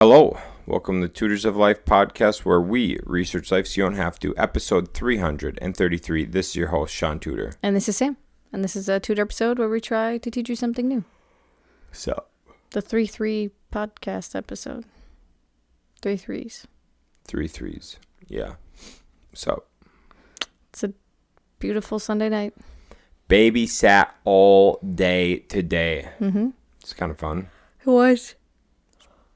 Hello, welcome to Tutors of Life podcast, where we research life so you don't have to. Episode 333. This is your host, Shaun Tutor. And this is Sam. And this is a Tutor episode where we try to teach you something new. So, The 3-3 podcast episode. 3 threes. 3 threes. Yeah. So, It's a beautiful Sunday night. babysat all day today. Mm-hmm. It's kind of fun. It was.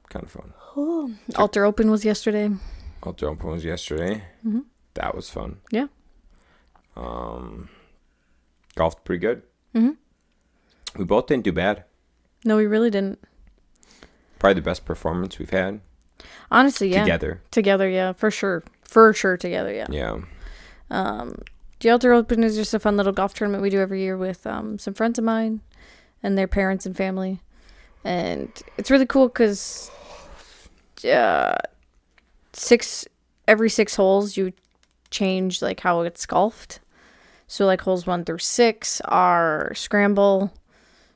Kind of fun. Oh. Altar Open was yesterday. Altar Open was yesterday. Mm-hmm. That was fun. Yeah. Golfed pretty good. Mm-hmm. We both didn't do bad. No, we really didn't. Probably the best performance we've had. Honestly, yeah. Together, yeah, for sure. For sure, together, yeah. Yeah. The Altar Open is just a fun little golf tournament we do every year with some friends of mine and their parents and family. And it's really cool because every 6 holes you change like how it's golfed. So like holes 1 through 6 are scramble,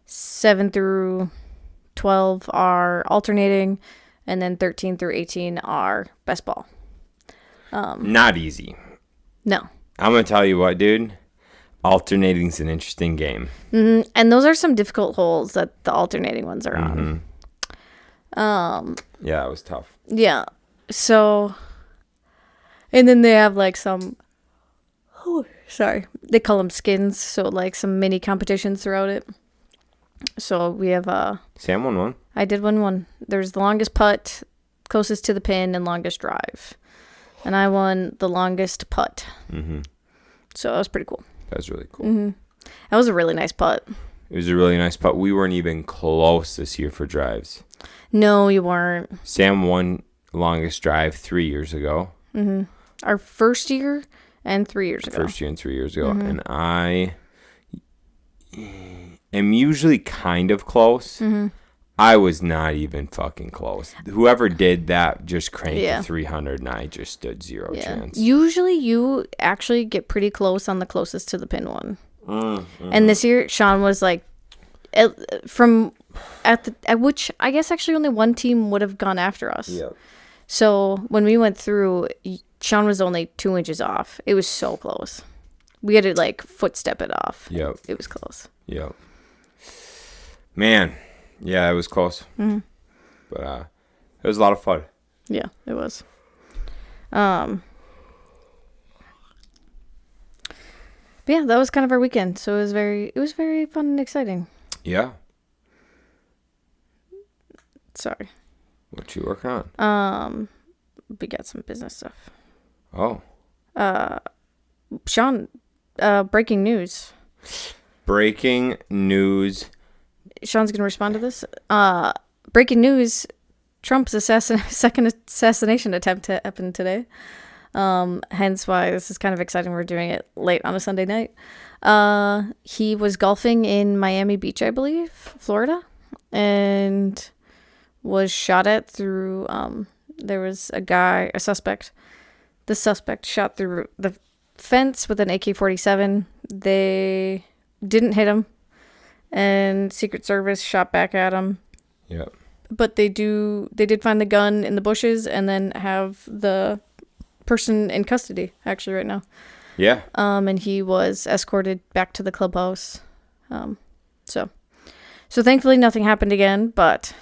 7 through 12 are alternating, and then 13 through 18 are best ball. Not easy. No. I'm going to tell you what, dude. Alternating's an interesting game. Mm-hmm. And those are some difficult holes that the alternating ones are on. Yeah, it was tough. Yeah. So, and then they have like some, they call them skins. So like some mini competitions throughout it. So we have, Sam won one. I did win one. There's the longest putt, closest to the pin, and longest drive. And I won the longest putt. Mm-hmm. So that was pretty cool. That was really cool. Mm-hmm. That was a really nice putt. It was a really nice putt. We weren't even close this year for drives. No, you weren't. Sam won longest drive 3 years ago. Mm-hmm. Our first year and 3 years ago. First year and 3 years ago. Mm-hmm. And I am usually kind of close. Mm-hmm. I was not even fucking close. Whoever did that just cranked Yeah. to 300, and I just stood zero chance. Usually you actually get pretty close on the closest to the pin one. Mm-hmm. And this year, Shaun was like, at which I guess actually only one team would have gone after us. Yep. So when we went through, Shaun was only 2 inches off. It was so close. We had to like footstep it off. Yep. It was close. Yep. Man. Yeah, it was close. Mm-hmm. But it was a lot of fun. Yeah, it was. But yeah, that was kind of our weekend. So it was very fun and exciting. Yeah. Sorry. What you working on? We got some business stuff. Oh. Shaun, breaking news. Breaking news. Shaun's gonna respond to this. Breaking news: Trump's second assassination attempt happened today. Hence why this is kind of exciting. We're doing it late on a Sunday night. He was golfing in Miami Beach, I believe, Florida, and was shot at through. There was a suspect. The suspect shot through the fence with an AK-47. They didn't hit him. And Secret Service shot back at him. Yep. But they did find the gun in the bushes and then have the person in custody actually right now. Yeah. And he was escorted back to the clubhouse. So thankfully nothing happened again, but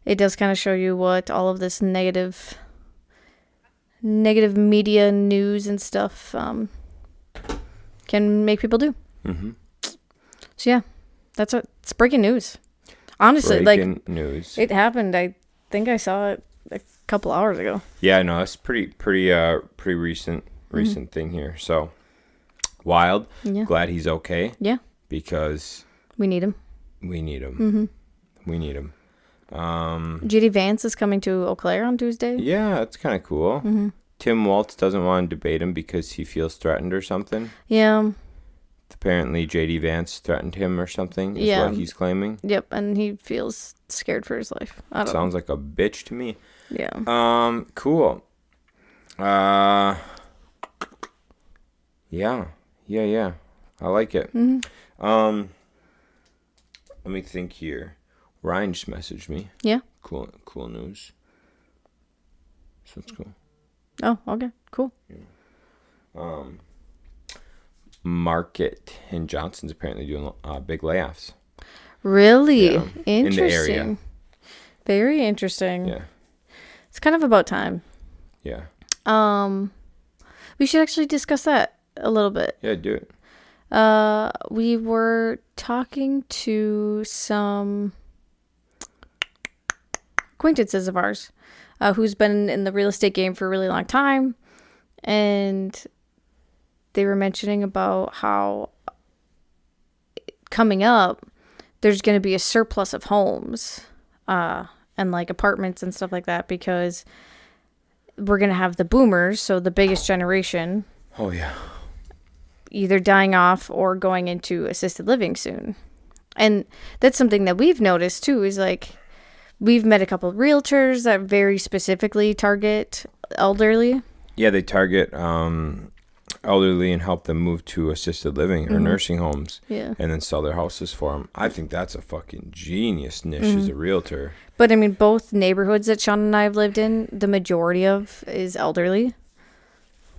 it does kind of show you what all of this negative media news and stuff can make people do. Mm-hmm. So yeah, it's breaking news. Honestly, breaking news. It happened. I think I saw it a couple hours ago. Yeah, no, it's pretty recent thing here. So wild. Yeah. Glad he's okay. Yeah. Because we need him. Mm-hmm. We need him. JD Vance is coming to Eau Claire on Tuesday. Yeah, it's kind of cool. Mm-hmm. Tim Waltz doesn't want to debate him because he feels threatened or something. Yeah. Apparently, JD Vance threatened him or something is what he's claiming. Yep, and he feels scared for his life. Sounds like a bitch to me. Yeah. Cool. Yeah. I like it. Mm-hmm. Let me think here. Ryan just messaged me. Yeah. Cool news. So it's cool. Oh, okay, cool. Market and Johnson's apparently doing big layoffs. Really? Yeah, Interesting. in the area. Very interesting. Yeah. It's kind of about time. Yeah. We should actually discuss that a little bit. Yeah, do it. We were talking to some acquaintances of ours who's been in the real estate game for a really long time, and they were mentioning about how coming up there's going to be a surplus of homes and like apartments and stuff like that, because we're going to have the boomers, so the biggest generation, Oh, yeah. either dying off or going into assisted living soon. And that's something that we've noticed too, is like we've met a couple of realtors that very specifically target elderly. Yeah, they target elderly and help them move to assisted living or nursing homes. Yeah. And then sell their houses for them. I think that's a fucking genius niche as a realtor. But I mean, both neighborhoods that Shaun and I have lived in, the majority of is elderly.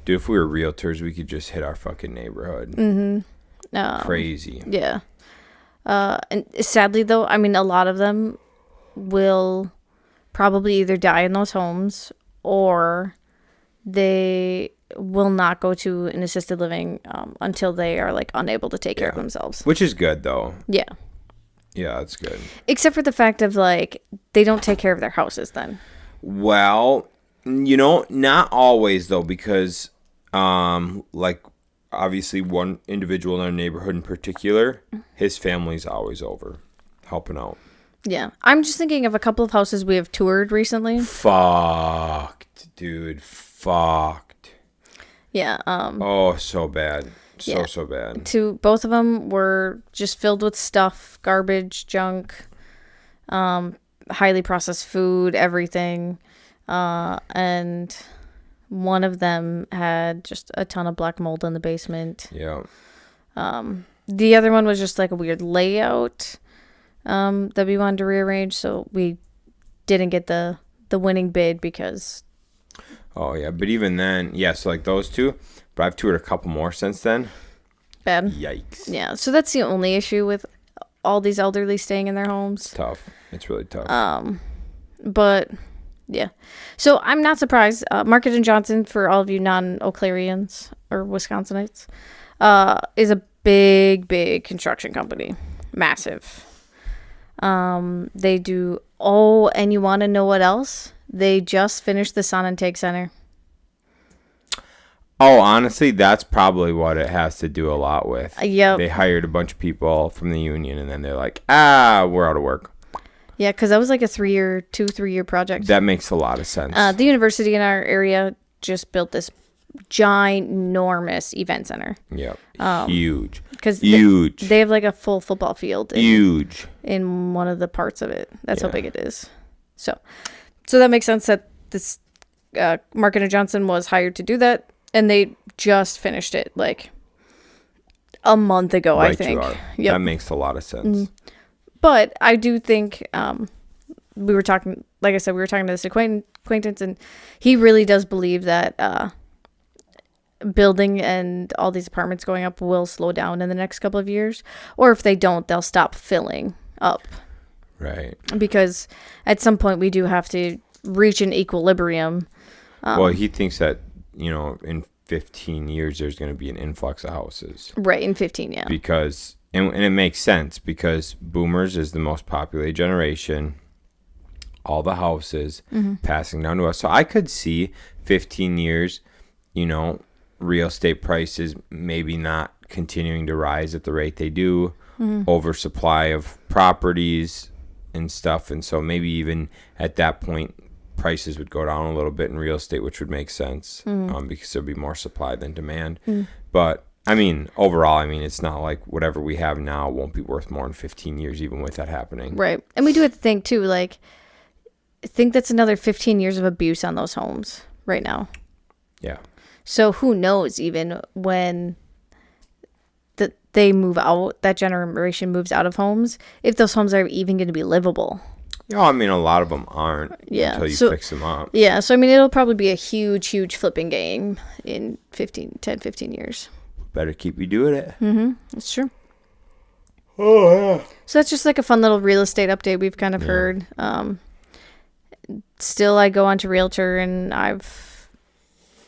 Dude, if we were realtors, we could just hit our fucking neighborhood. Crazy. Yeah. And sadly, though, I mean, a lot of them will probably either die in those homes or they will not go to an assisted living until they are like unable to take care of themselves. Which is good, though. Yeah. Yeah, that's good. Except for the fact of like they don't take care of their houses then. Well, not always, though, because like obviously one individual in our neighborhood in particular, his family's always over helping out. Yeah. I'm just thinking of a couple of houses we have toured recently. Fucked, dude. Fucked. Yeah. Oh, so bad. So bad. Both of them were just filled with stuff, garbage, junk, highly processed food, everything. And one of them had just a ton of black mold in the basement. Yeah. The other one was just like a weird layout that we wanted to rearrange, so we didn't get the winning bid because... Oh, yeah. But even then, so like those two, but I've toured a couple more since then. Bad. Yikes. Yeah, so that's the only issue with all these elderly staying in their homes. It's tough. It's really tough. But... yeah. So I'm not surprised. Market and Johnson, for all of you non-Eau Clairians or Wisconsinites, is a big construction company. Massive. They do... oh, and you want to know what else? They just finished the Sun and Take Center. Oh, honestly, that's probably what it has to do a lot with. Yep. They hired a bunch of people from the union, and then they're like, we're out of work. Yeah, because that was like a 3-year project. That makes a lot of sense. The university in our area just built this ginormous event center. Yep. Huge. Huge. They have like a full football field. Huge. In one of the parts of it. That's how big it is. So that makes sense that this Market and Johnson was hired to do that, and they just finished it like a month ago, Right, I think. Yep. That makes a lot of sense. But I do think we were talking, like I said, we were talking to this acquaintance, and he really does believe that building and all these apartments going up will slow down in the next couple of years. Or if they don't, they'll stop filling up. Right. Because at some point we do have to reach an equilibrium. Well, he thinks that, in 15 years there's going to be an influx of houses. Right, in 15, yeah. Because... And it makes sense because boomers is the most populated generation. All the houses passing down to us. So I could see 15 years, real estate prices maybe not continuing to rise at the rate they do. Oversupply of properties and stuff. And so maybe even at that point, prices would go down a little bit in real estate, which would make sense because there'd be more supply than demand. But I mean, overall, it's not like whatever we have now won't be worth more in 15 years, even with that happening. Right. And we do have to think, too, like, I think that's another 15 years of abuse on those homes right now. Yeah. So who knows even when they move out, that generation moves out of homes, if those homes are even going to be livable. I mean, a lot of them aren't until you fix them up. Yeah, so I mean, it'll probably be a huge flipping game in 15 years. Better keep you doing it. That's true. Oh, yeah. So that's just like a fun little real estate update we've kind of heard. Still, I go onto Realtor and I've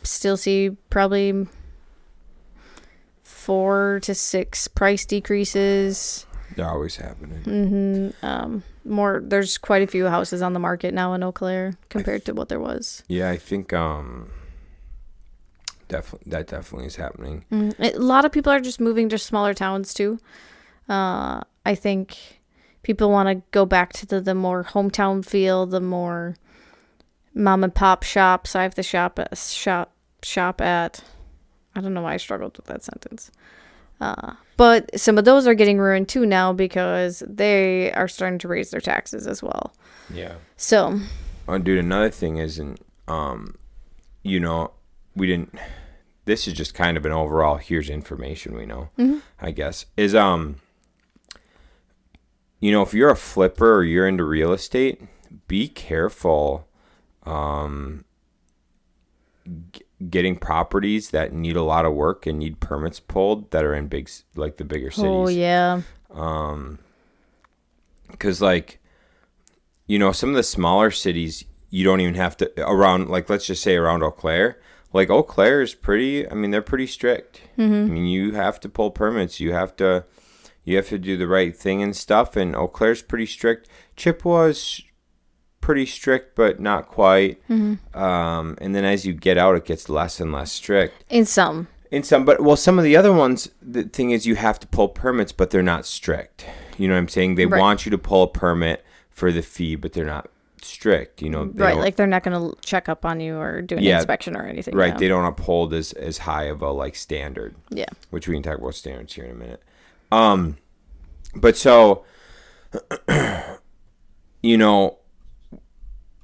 still see probably 4 to 6 price decreases. They're always happening. There's quite a few houses on the market now in Eau Claire compared to what there was. Yeah, I think that definitely is happening. A lot of people are just moving to smaller towns too. I think people want to go back to the more hometown feel, the more mom and pop shops. I have to shop at. I don't know why I struggled with that sentence. But some of those are getting ruined too now because they are starting to raise their taxes as well. Yeah. So. Oh, dude, another thing isn't, we didn't. This is just kind of an overall. Here's information we know. I guess is if you're a flipper or you're into real estate, be careful. Getting properties that need a lot of work and need permits pulled that are in the bigger cities. Oh yeah. Because some of the smaller cities you don't even have to around let's just say around Eau Claire. Eau Claire is pretty. I mean, they're pretty strict. I mean, you have to pull permits. You have to do the right thing and stuff. And Eau Claire's pretty strict. Chippewa's pretty strict, but not quite. And then as you get out, it gets less and less strict. In some, but some of the other ones, the thing is you have to pull permits, but they're not strict. You know what I'm saying? They want you to pull a permit for the fee, but they're not strict. They they're not going to check up on you or do an inspection or anything. Right, they don't uphold as high of a standard. Yeah, which we can talk about standards here in a minute. But so,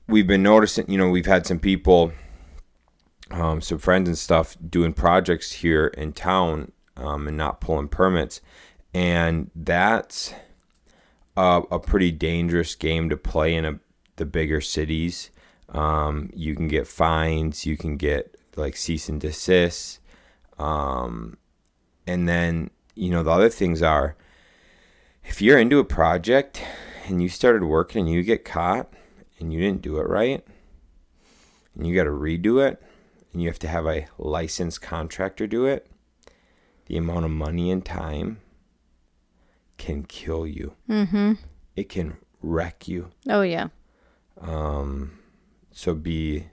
we've been noticing, we've had some people, some friends and stuff doing projects here in town and not pulling permits. And that's a pretty dangerous game to play in the bigger cities. You can get fines. You can get cease and desist. And then, the other things are, if you're into a project and you started working and you get caught, and you didn't do it right, and you got to redo it, and you have to have a licensed contractor do it, the amount of money and time can kill you. It can wreck you. Oh, yeah. So be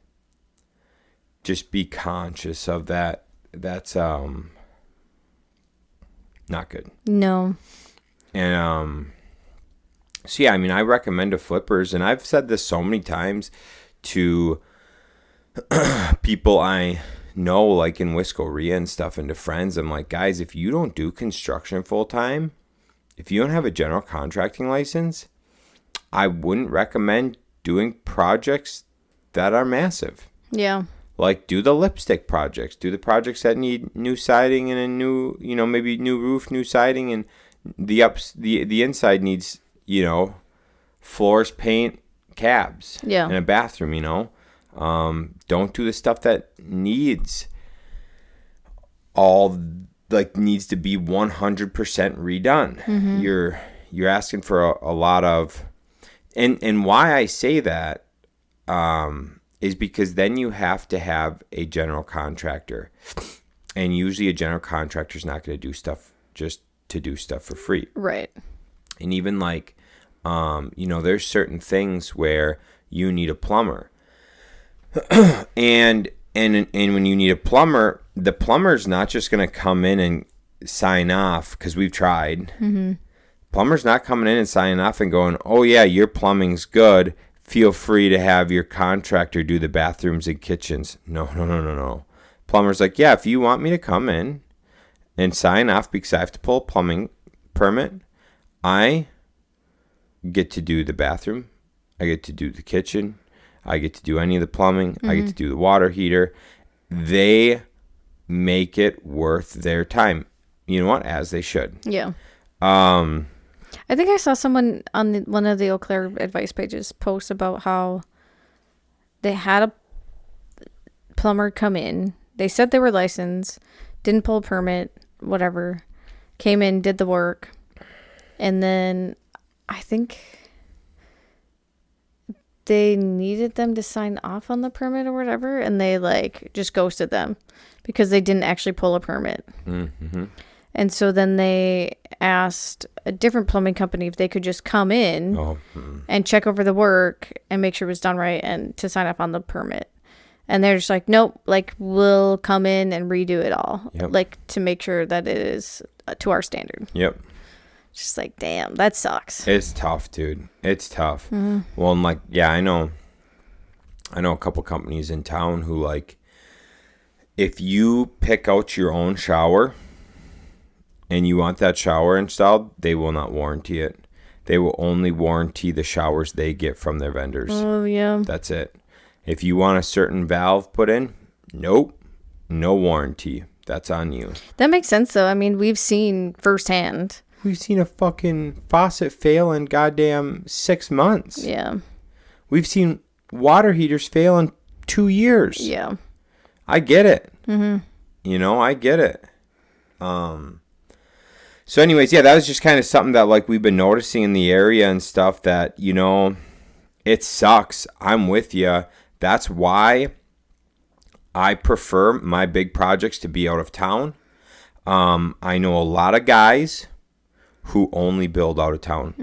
conscious of that. That's not good. No. And so, yeah, I mean, I recommend to flippers, and I've said this so many times to people I know, in Wisco-Ria and stuff, and to friends. I'm like, guys, if you don't do construction full-time, if you don't have a general contracting license, I wouldn't recommend doing projects that are massive. Yeah. Do the lipstick projects. Do the projects that need new siding and a new, maybe new roof, new siding, and the inside needs... floors, paint, cabs, and a bathroom, don't do the stuff that needs needs to be 100% redone. You're asking for a lot of, and why I say that, is because then you have to have a general contractor, and usually a general contractor is not going to do stuff just to do stuff for free. Right. And even there's certain things where you need a plumber, and when you need a plumber, the plumber's not just going to come in and sign off, because we've tried. Plumber's not coming in and signing off and going, oh yeah, your plumbing's good, feel free to have your contractor do the bathrooms and kitchens. No. Plumber's like, yeah, if you want me to come in and sign off because I have to pull a plumbing permit, I get to do the bathroom, I get to do the kitchen, I get to do any of the plumbing, I get to do the water heater. They make it worth their time. You know what? As they should. Yeah. I think I saw someone on one of the Eau Claire advice pages post about how they had a plumber come in. They said they were licensed, didn't pull a permit, whatever. Came in, did the work, and then I think they needed them to sign off on the permit or whatever, and they like just ghosted them because they didn't actually pull a permit. Mm-hmm. And so then they asked a different plumbing company if they could just come in and check over the work and make sure it was done right and to sign up on the permit. And they're just like, nope, like we'll come in and redo it all, like to make sure that it is to our standard. Yep. Just like, damn, that sucks. It's tough, dude. It's tough. Mm-hmm. Well, I'm like, yeah, I know a couple companies in town who like, if you pick out your own shower and you want that shower installed, they will not warranty it. They will only warranty the showers they get from their vendors. Oh, yeah. That's it. If you want a certain valve put in, nope, no warranty. That's on you. That makes sense, though. I mean, we've seen firsthand. We've seen a fucking faucet fail in goddamn 6 months. Yeah. We've seen water heaters fail in 2 years. Yeah. I get it. Mm-hmm. You know, I get it. So anyways, yeah, that was just kind of something that like we've been noticing in the area and stuff that, you know, it sucks. I'm with you. That's why I prefer my big projects to be out of town. I know a lot of guys who only build out of town.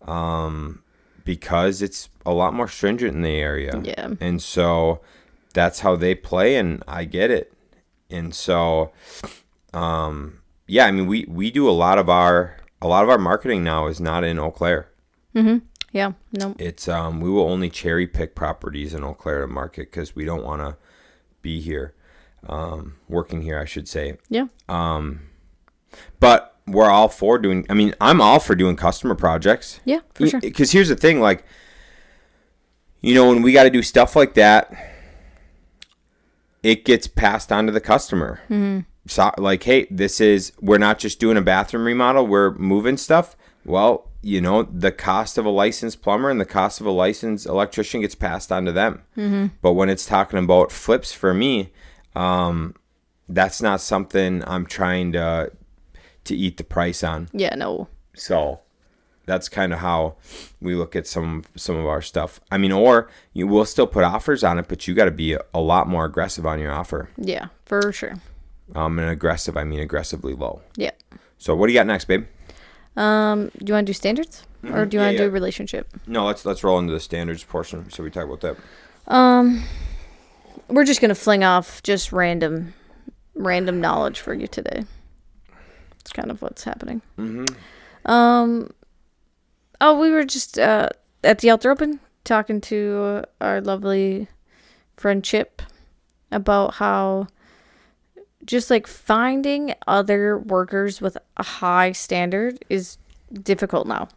Mm-hmm. Because it's a lot more stringent in the area. Yeah. And so that's how they play, and I get it. And so, yeah, I mean, we do a lot of our marketing now is not in Eau Claire. Mm-hmm. Yeah. No. It's we will only cherry pick properties in Eau Claire to market because we don't want to be here, working here, I should say. Yeah. But we're all for doing. I mean, I'm all for doing customer projects. Yeah, for sure. Because here's the thing, like, you know, when we got to do stuff like that, it gets passed on to the customer. Mm-hmm. So, like, hey, we're not just doing a bathroom remodel, we're moving stuff. Well, you know, the cost of a licensed plumber and the cost of a licensed electrician gets passed on to them. Mm-hmm. But when it's talking about flips for me, that's not something I'm trying to eat the price on. Yeah, no. So that's kind of how we look at some of our stuff. I mean, or you will still put offers on it, but you got to be a lot more aggressive on your offer. Yeah, for sure. And aggressive, I mean aggressively low. Yeah. So what do you got next, babe? Do you want to do standards, or do you want to do relationship? No, let's roll into the standards portion. So we talk about that. We're just gonna fling off just random knowledge for you today. It's kind of what's happening. Mm-hmm. We were just at the Outdoor Open talking to our lovely friend Chip about how just like finding other workers with a high standard is difficult now.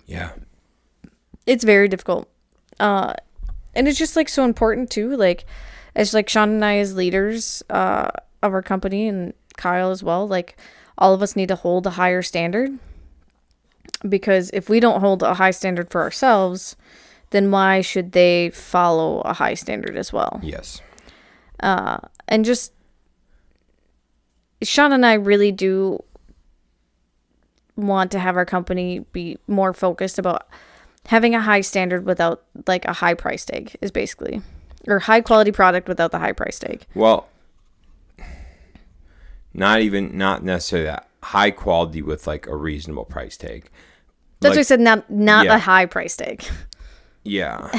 Yeah. It's very difficult. And it's just like so important too. Like, as like Shaun and I as leaders of our company, and Kyle as well, like all of us need to hold a higher standard, because if we don't hold a high standard for ourselves, then why should they follow a high standard as well? Yes. And just Shaun and I really do want to have our company be more focused about having a high standard without like a high price tag, is basically, or high quality product without the high price tag. Well, not necessarily that high quality with like a reasonable price tag. That's like, what I said. Not a high price tag. Yeah.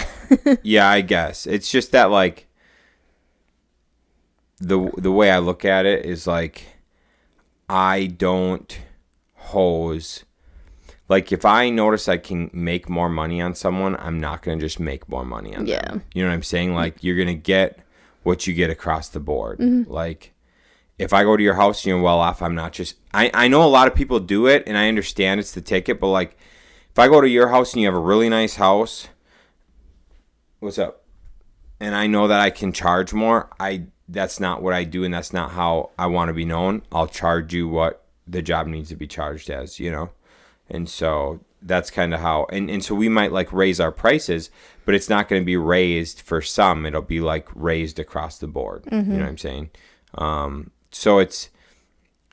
Yeah, I guess it's just that like the way I look at it is like, I don't hose. Like, if I notice I can make more money on someone, I'm not going to just make more money on them. You know what I'm saying? Like, you're going to get what you get across the board. Mm-hmm. Like, if I go to your house and you're well off, I'm not just... I know a lot of people do it, and I understand it's the ticket, but, like, if I go to your house and you have a really nice house... What's up? And I know that I can charge more, that's not what I do, and that's not how I want to be known. I'll charge you what the job needs to be charged as, you know? And so that's kind of how, and so we might like raise our prices, but it's not going to be raised for some. It'll be like raised across the board. You know what I'm saying? So it's,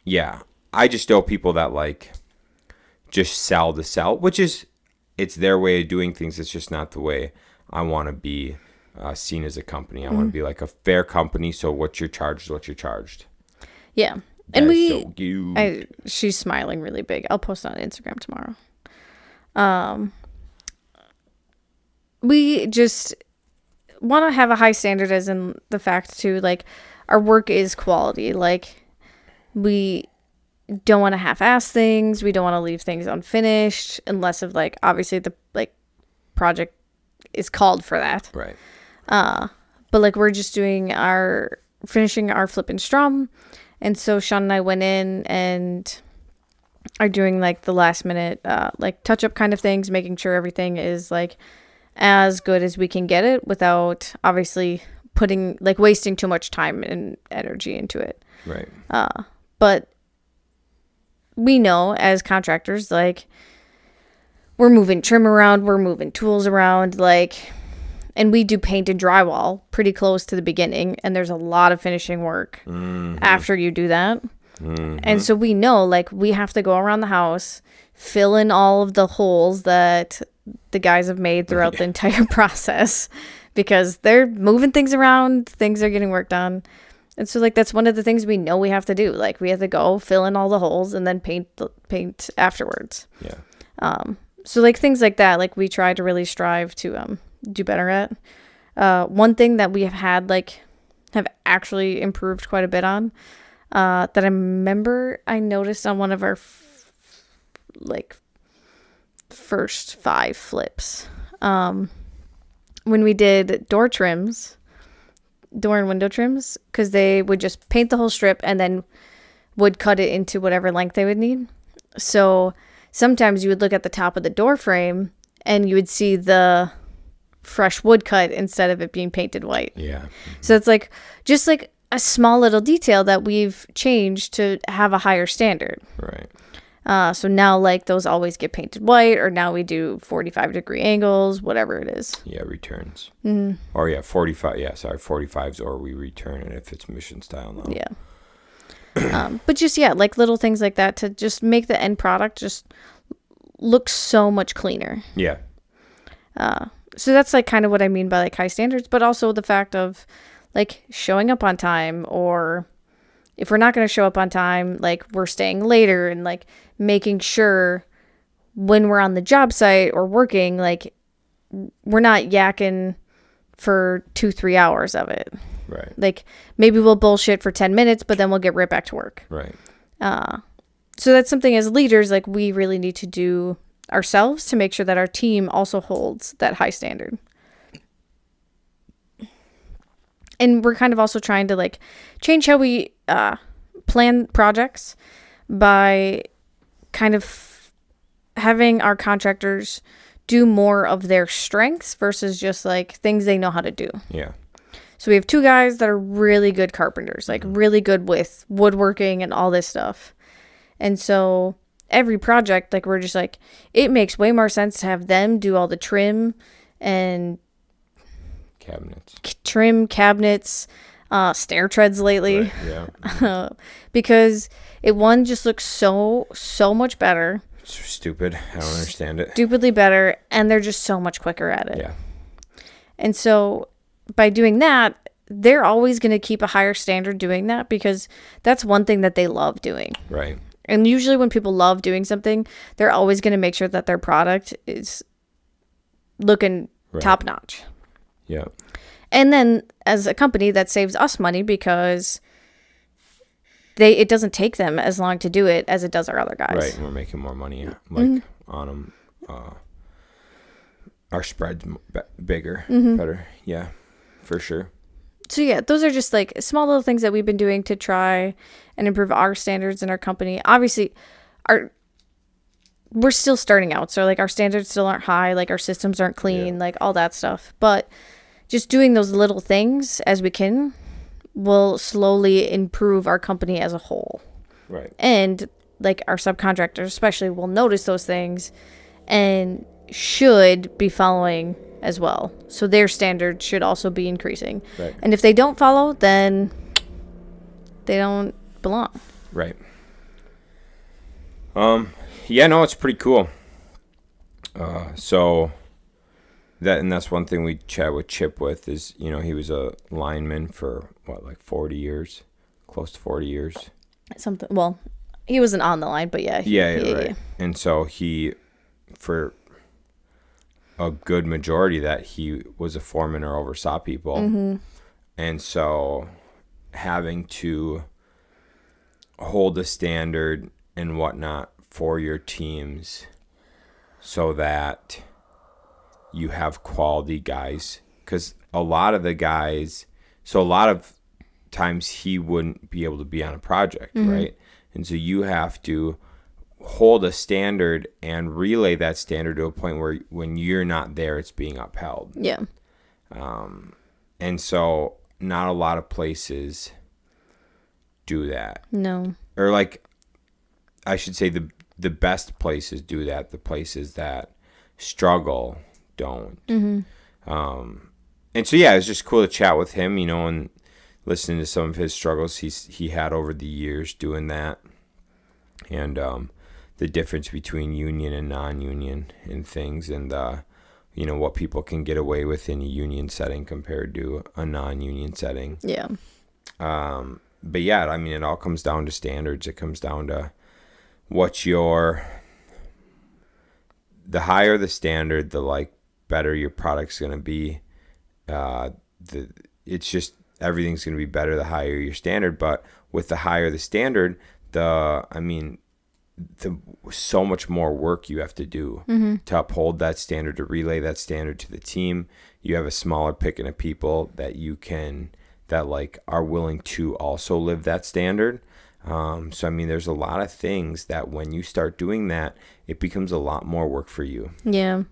yeah, I just know people that like just sell to sell, which is, it's their way of doing things. It's just not the way I want to be seen as a company. I want to be like a fair company. So what you're charged is what you're charged. Yeah. That And is so cute. she's smiling really big. I'll post on Instagram tomorrow. We just want to have a high standard, as in the fact too, like our work is quality. Like we don't want to half-ass things. We don't want to leave things unfinished unless of like obviously the like project is called for that. Right. But like we're just finishing our flip and strum, and so Shaun and I went in and are doing like the last minute like touch up kind of things, making sure everything is like as good as we can get it without obviously putting like wasting too much time and energy into it. Right. But we know as contractors, like we're moving trim around, we're moving tools around, like, and we do paint and drywall pretty close to the beginning, and there's a lot of finishing work after you do that. And so we know, like, we have to go around the house, fill in all of the holes that the guys have made throughout the entire process, because they're moving things around, things are getting worked on. And so, like, that's one of the things we know we have to do. Like, we have to go fill in all the holes and then paint afterwards. Yeah. So, like, things like that, like, we try to really strive to do better at. One thing that we have had, like, have actually improved quite a bit on, that I remember I noticed on one of our, first 5 flips. When we did door and window trims, because they would just paint the whole strip and then would cut it into whatever length they would need. So sometimes you would look at the top of the door frame and you would see the fresh wood cut instead of it being painted white. Yeah. So it's like just like a small little detail that we've changed to have a higher standard. Right. So now, like, those always get painted white, or now we do 45-degree angles, whatever it is. Yeah, returns. Mm-hmm. Or, yeah, 45. Yeah, sorry, 45s, or we return it if it's mission style now. Yeah. But just, yeah, like little things like that to just make the end product just look so much cleaner. Yeah. So that's, like, kind of what I mean by, like, high standards, but also the fact of, like, showing up on time, or if we're not going to show up on time, like, we're staying later, and, like, making sure when we're on the job site or working, like, we're not yakking for 2-3 hours of it. Right. Like, maybe we'll bullshit for 10 minutes, but then we'll get right back to work. Right. So that's something as leaders, like, we really need to do ourselves to make sure that our team also holds that high standard. And we're kind of also trying to, like, change how we plan projects by kind of having our contractors do more of their strengths versus just, like, things they know how to do. Yeah. So we have 2 guys that are really good carpenters, like, really good with woodworking and all this stuff. And so every project, like, we're just like, it makes way more sense to have them do all the trim and cabinets, stair treads lately. Right, yeah. Because it just looks so much better. It's stupid. I don't understand it. Stupidly better, and they're just so much quicker at it. Yeah. And so by doing that, they're always going to keep a higher standard doing that, because that's one thing that they love doing. Right. And usually when people love doing something, they're always going to make sure that their product is looking top notch. Yeah. And then as a company, that saves us money, because it doesn't take them as long to do it as it does our other guys. Right. We're making more money on them. Our spread's bigger, better. Yeah, for sure. So yeah, those are just like small little things that we've been doing to try and improve our standards in our company. Obviously, we're still starting out, so like our standards still aren't high, like our systems aren't clean, like all that stuff. But just doing those little things as we can will slowly improve our company as a whole. Right. And like our subcontractors especially will notice those things and should be following as well. So their standards should also be increasing. Right. And if they don't follow, then they don't belong. Right. Yeah, no, it's pretty cool. So that's one thing we chat with Chip with is, you know, he was a lineman for like 40 years, close to 40 years. Something. Well, he wasn't on the line, but yeah. Right. Yeah. And so he, for a good majority of that, he was a foreman or oversaw people. Mm-hmm. And so having to hold a standard and whatnot for your teams so that you have quality guys, because a lot of times he wouldn't be able to be on a project, mm-hmm. right? And so you have to hold a standard and relay that standard to a point where when you're not there, it's being upheld. Yeah. And so not a lot of places do that. No. Or like, I should say the best places do that. The places that struggle don't. Mm-hmm. And so, yeah, it's just cool to chat with him, you know, and listening to some of his struggles he had over the years doing that. And the difference between union and non-union and things, and you know, what people can get away with in a union setting compared to a non-union setting. Yeah. But yeah, I mean, it all comes down to standards. It comes down to the higher the standard, the like better your product's going to be. It's just everything's going to be better the higher your standard. But with the higher the standard, so much more work you have to do mm-hmm. to uphold that standard, to relay that standard to the team. You have a smaller picking of people that like are willing to also live that standard. So I mean, there's a lot of things that when you start doing that, it becomes a lot more work for you. Yeah,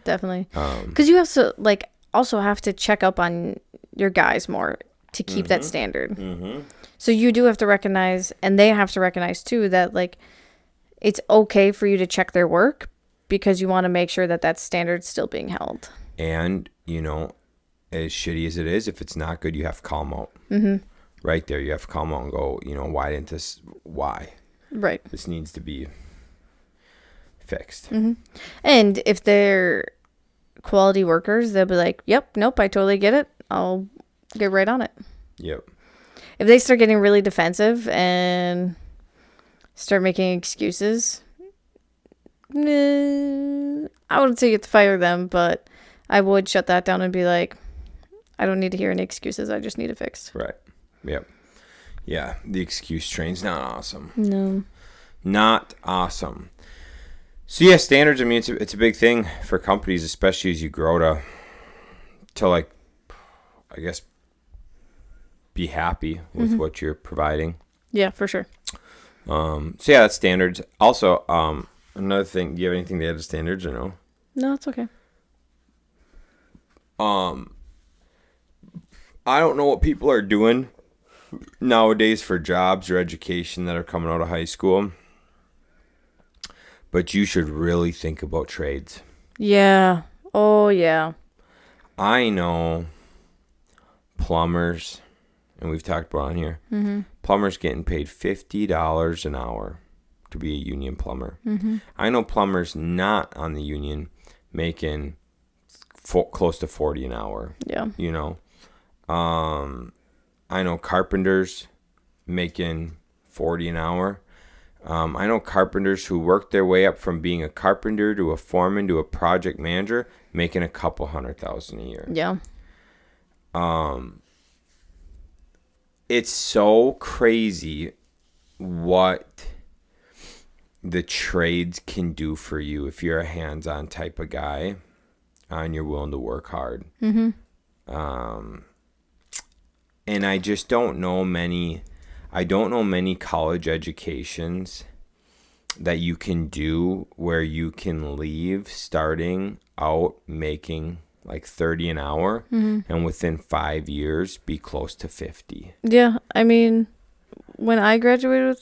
definitely. Because you also have to check up on your guys more to keep mm-hmm. that standard. Mm-hmm. So you do have to recognize, and they have to recognize too, that like it's okay for you to check their work because you want to make sure that standard's still being held. And, you know, as shitty as it is, if it's not good, you have to call them out. Mm-hmm. Right there, you have to call them out and go, you know, why? Right. This needs to be fixed. Mm-hmm. And if they're quality workers, they'll be like, yep, nope, I totally get it. I'll get right on it. Yep. If they start getting really defensive and start making excuses, I wouldn't say you have to fire them, but I would shut that down and be like, I don't need to hear any excuses. I just need it fixed. Right. Yep. Yeah. The excuse train's not awesome. No. Not awesome. So yeah, standards, I mean, it's a big thing for companies, especially as you grow to like, I guess, be happy with mm-hmm. what you're providing. Yeah, for sure. So yeah, that's standards. Also, another thing, do you have anything to add to standards or no? No, it's okay. I don't know what people are doing nowadays for jobs or education that are coming out of high school, but you should really think about trades. Yeah. Oh, yeah. I know plumbers, and we've talked about on here, mm-hmm. plumbers getting paid $50 an hour to be a union plumber. Mm-hmm. I know plumbers not on the union making close to $40 an hour. Yeah. You know, I know carpenters making $40 an hour. I know carpenters who worked their way up from being a carpenter to a foreman to a project manager, making a couple $100,000 a year. Yeah. It's so crazy what the trades can do for you if you're a hands-on type of guy and you're willing to work hard. Mm-hmm. And I just don't know many college educations that you can do where you can leave starting out making like 30 an hour mm-hmm. and within 5 years be close to 50. Yeah, I mean, when I graduated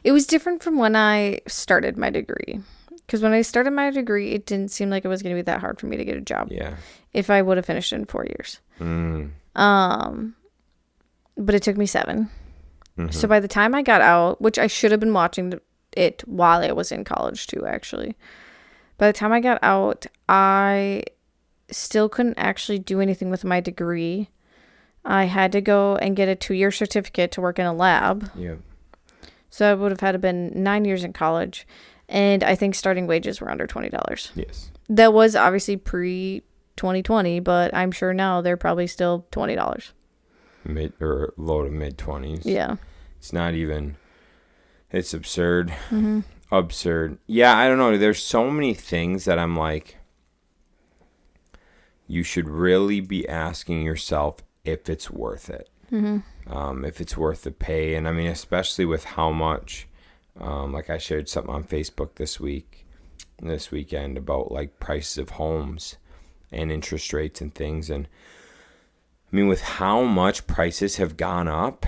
It was different from when I started my degree. Because when I started my degree, it didn't seem like it was going to be that hard for me to get a job. Yeah. If I would have finished in 4 years. But it took me 7. Mm-hmm. So by the time I got out, which I should have been watching it while I was in college too, actually. By the time I got out, I still couldn't actually do anything with my degree. I had to go and get a 2-year certificate to work in a lab. Yeah. So I would have had to been 9 years in college. And I think starting wages were under $20. Yes. That was obviously pre-2020, but I'm sure now they're probably still $20. Mid or low to mid 20s. Yeah. It's not even, it's absurd. Mm-hmm. Absurd. Yeah, I don't know. There's so many things that I'm like, you should really be asking yourself if it's worth it. Mm-hmm. If it's worth the pay. And I mean, especially with how much, like I shared something on Facebook this weekend about like prices of homes and interest rates and things. And I mean, with how much prices have gone up,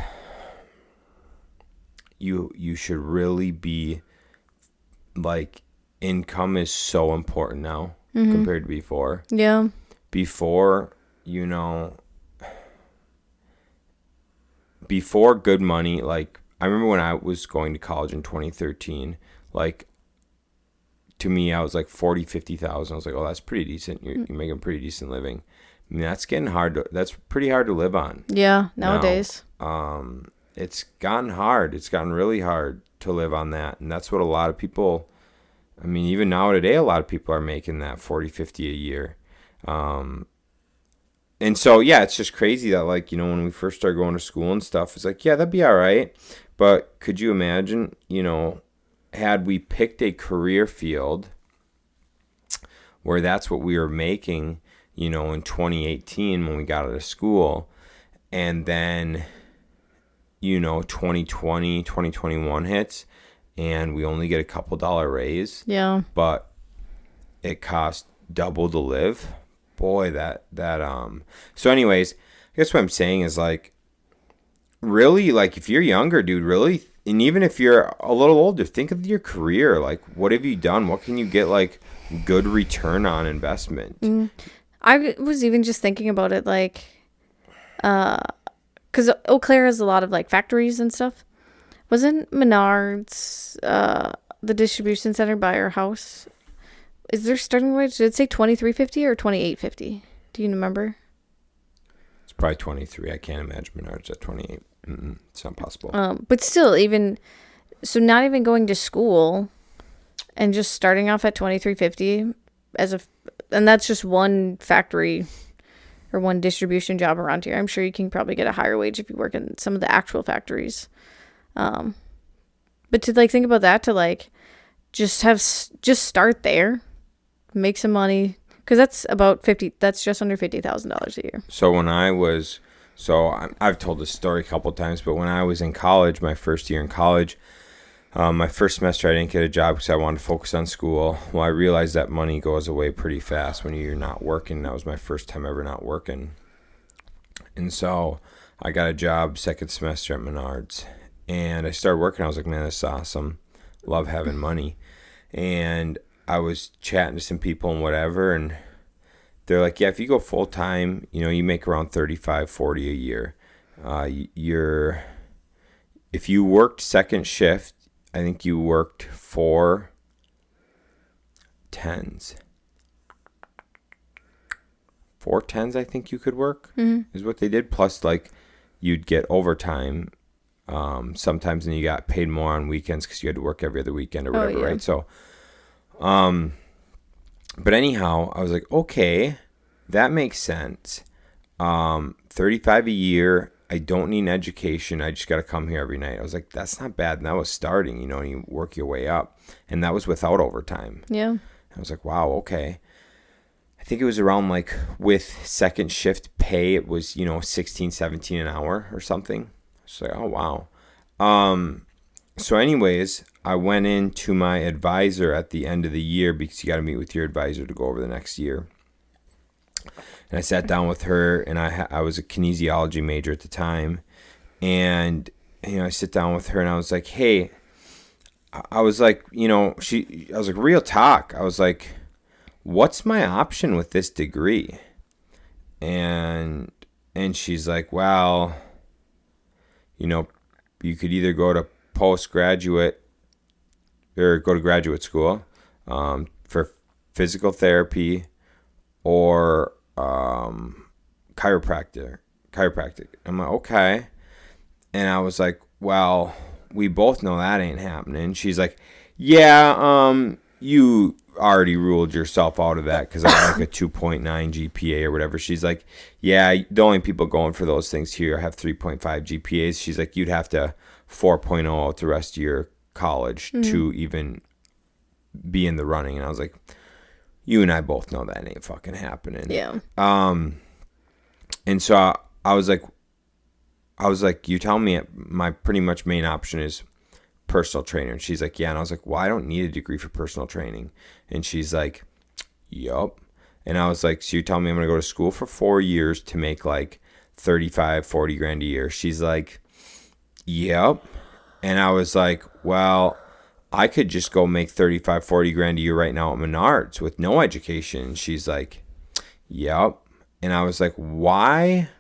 you should really be like, income is so important now compared to before. Yeah. Before, before good money, like I remember when I was going to college in 2013, like to me, I was like 40, 50,000. I was like, oh, that's pretty decent. You're making pretty decent living. I mean, that's that's pretty hard to live on. Yeah, nowadays. It's gotten hard. It's gotten really hard to live on that. And that's what a lot of people, I mean, even now today, a lot of people are making that 40, 50 a year. And so, yeah, it's just crazy that, like, when we first started going to school and stuff, it's like, yeah, that'd be all right. But could you imagine, had we picked a career field where that's what we were making, in 2018 when we got out of school, and then, 2020, 2021 hits, and we only get a couple dollar raise. Yeah. But it costs double to live. Boy, so anyways, I guess what I'm saying is, like, really, like, if you're younger, dude, really, and even if you're a little older, think of your career. Like, what have you done? What can you get, like, good return on investment? I was even just thinking about it, like, because Eau Claire has a lot of, like, factories and stuff. Wasn't Menards the distribution center by our house? Is there starting wage? Did it say $23.50 or $28.50? Do you remember? It's probably 23. I can't imagine Menards at 28. It's not possible. But still, so not even going to school and just starting off at $23.50 and that's just one factory or one distribution job around here. I'm sure you can probably get a higher wage if you work in some of the actual factories. But to, like, think about that, to, like, just start there, make some money, because that's just under $50,000 a year. So I've told this story a couple times, but when I was in college, my first year in college, my first semester I didn't get a job because I wanted to focus on school. Well, I realized that money goes away pretty fast when you're not working. That was my first time ever not working. And so I got a job second semester at Menards. And I started working. I was like, man, this is awesome. Love having money. And I was chatting to some people and whatever. And they're like, yeah, if you go full time, you make around $35, $40 a year. If you worked second shift, I think you worked 4 10s. 4 10s, I think you could work, is what they did. Plus, like, you'd get overtime sometimes, and you got paid more on weekends because you had to work every other weekend or whatever, right? So, but anyhow, I was like, okay, that makes sense. 35 a year. I don't need an education. I just got to come here every night. I was like, that's not bad. And that was starting, and you work your way up. And that was without overtime. Yeah. I was like, wow, okay. I think it was around, like, with second shift pay, it was, 16, 17 an hour or something. So, like, oh, wow. So anyways, I went into my advisor at the end of the year because you got to meet with your advisor to go over the next year. And I sat down with her, and I was a kinesiology major at the time. And, I sit down with her, and I was like, hey, I was like, I was like, real talk. I was like, what's my option with this degree? And she's like, well, you could either go to postgraduate or go to graduate school for physical therapy or chiropractic. I'm like, okay. And I was like, well, we both know that ain't happening. She's like, yeah, you already ruled yourself out of that because I have like a 2.9 GPA or whatever. She's like, yeah, the only people going for those things here have 3.5 GPAs. She's like, you'd have to 4.0 out the rest of your college to even be in the running. And I was like, you and I both know that ain't fucking happening. Yeah. And so I was like, you tell me my pretty much main option is personal trainer. And she's like, yeah. And I was like, well, I don't need a degree for personal training. And she's like, yup. And I was like, so you tell me I'm going to go to school for 4 years to make like 35, 40 grand a year. She's like, yep. And I was like, well, I could just go make 35, 40 grand a year right now at Menards with no education. She's like, yep. And I was like, why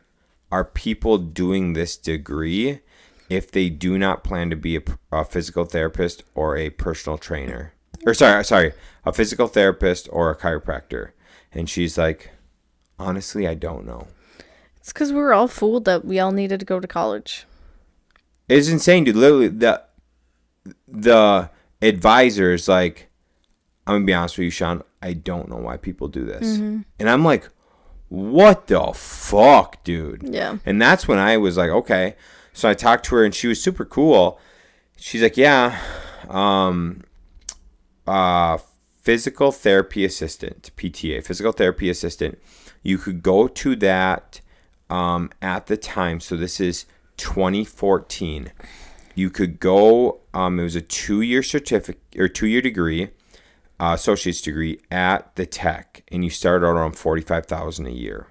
are people doing this degree if they do not plan to be a physical therapist or a personal trainer? Or sorry, a physical therapist or a chiropractor? And she's like, honestly, I don't know. It's because we were all fooled that we all needed to go to college. It's insane, dude. Literally, the advisor is like, I'm going to be honest with you, Shaun, I don't know why people do this. And I'm like, what the fuck, dude? Yeah. And that's when I was like, okay. So I talked to her and she was super cool. She's like, yeah, physical therapy assistant, PTA, physical therapy assistant. You could go to that at the time. So this is 2014. You could go, it was a 2-year certificate or 2-year degree, associate's degree at the tech, and you started out around $45,000 a year.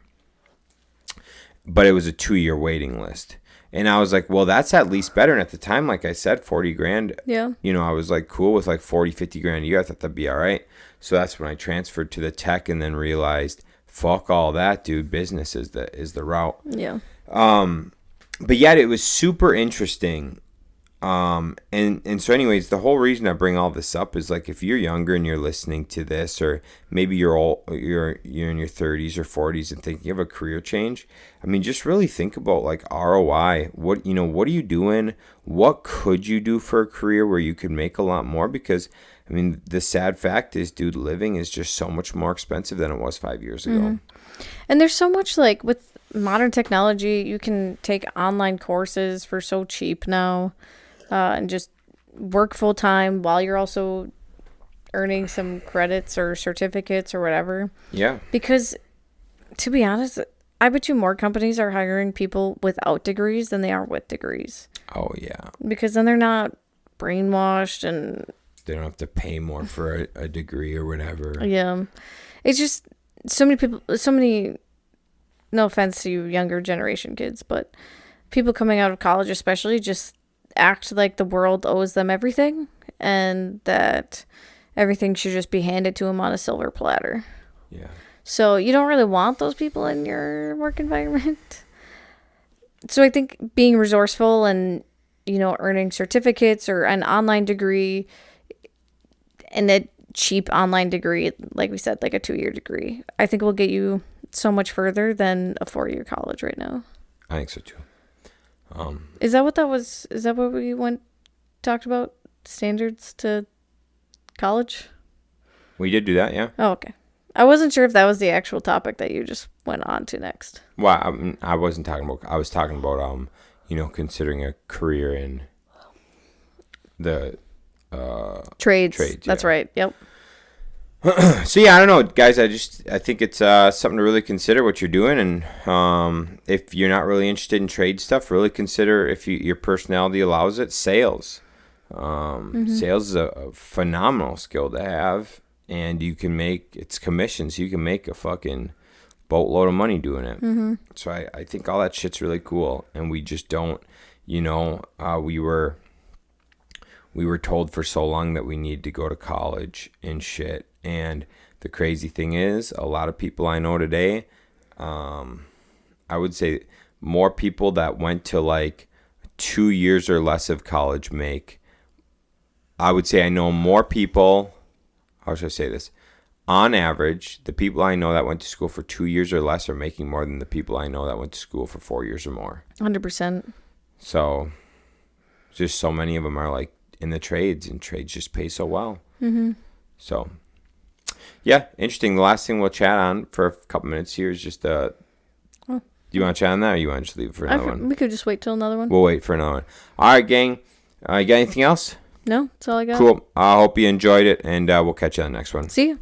But it was a 2-year waiting list. And I was like, well, that's at least better. And at the time, like I said, 40 grand. Yeah. I was like cool with like 40, 50 grand a year. I thought that'd be all right. So that's when I transferred to the tech and then realized, fuck all that, dude. Business is the route. Yeah. But yet it was super interesting. And so anyways, the whole reason I bring all this up is like, if you're younger and you're listening to this, or maybe you're in your 30s or 40s and thinking of a career change, I mean, just really think about like ROI. What are you doing? What could you do for a career where you could make a lot more? Because I mean, the sad fact is, dude, living is just so much more expensive than it was 5 years ago. And there's so much, like, with modern technology, you can take online courses for so cheap now. And just work full time while you're also earning some credits or certificates or whatever. Yeah. Because, to be honest, I bet you more companies are hiring people without degrees than they are with degrees. Oh, yeah. Because then they're not brainwashed and... They don't have to pay more for a degree or whatever. Yeah. It's just so many, no offense to you younger generation kids, but people coming out of college especially just act like the world owes them everything and that everything should just be handed to them on a silver platter. Yeah. So you don't really want those people in your work environment. So I think being resourceful and, earning certificates or an online degree and a cheap online degree, like we said, like a 2-year degree, I think will get you so much further than a 4-year college right now. I think so too. Is that what that was? Is that what we talked about? Standards to college? We did do that, yeah. Oh, okay. I wasn't sure if that was the actual topic that you just went on to next. Well, I wasn't talking about. I was talking about, considering a career in the trades. That's yeah. right. Yep. So yeah, I don't know, guys. I think it's something to really consider what you're doing, and if you're not really interested in trade stuff, really consider, if your personality allows it, sales. Sales is a phenomenal skill to have, and it's commissions. You can make a fucking boatload of money doing it. So I think all that shit's really cool, and we just don't. we were told for so long that we need to go to college and shit. And the crazy thing is, a lot of people I know today, I would say more people that went to like 2 years or less of college make. I would say I know more people. How should I say this? On average, the people I know that went to school for 2 years or less are making more than the people I know that went to school for 4 years or more. 100%. So, just so many of them are like in the trades, and trades just pay so well. Mm-hmm. So, yeah, interesting. The last thing we'll chat on for a couple minutes here is just do you want to chat on that, or you want to just leave it for another one? We could just wait till another one. We'll wait for another one. All right, gang. You got anything else? No, that's all I got. Cool. I hope you enjoyed it, and we'll catch you on the next one. See you.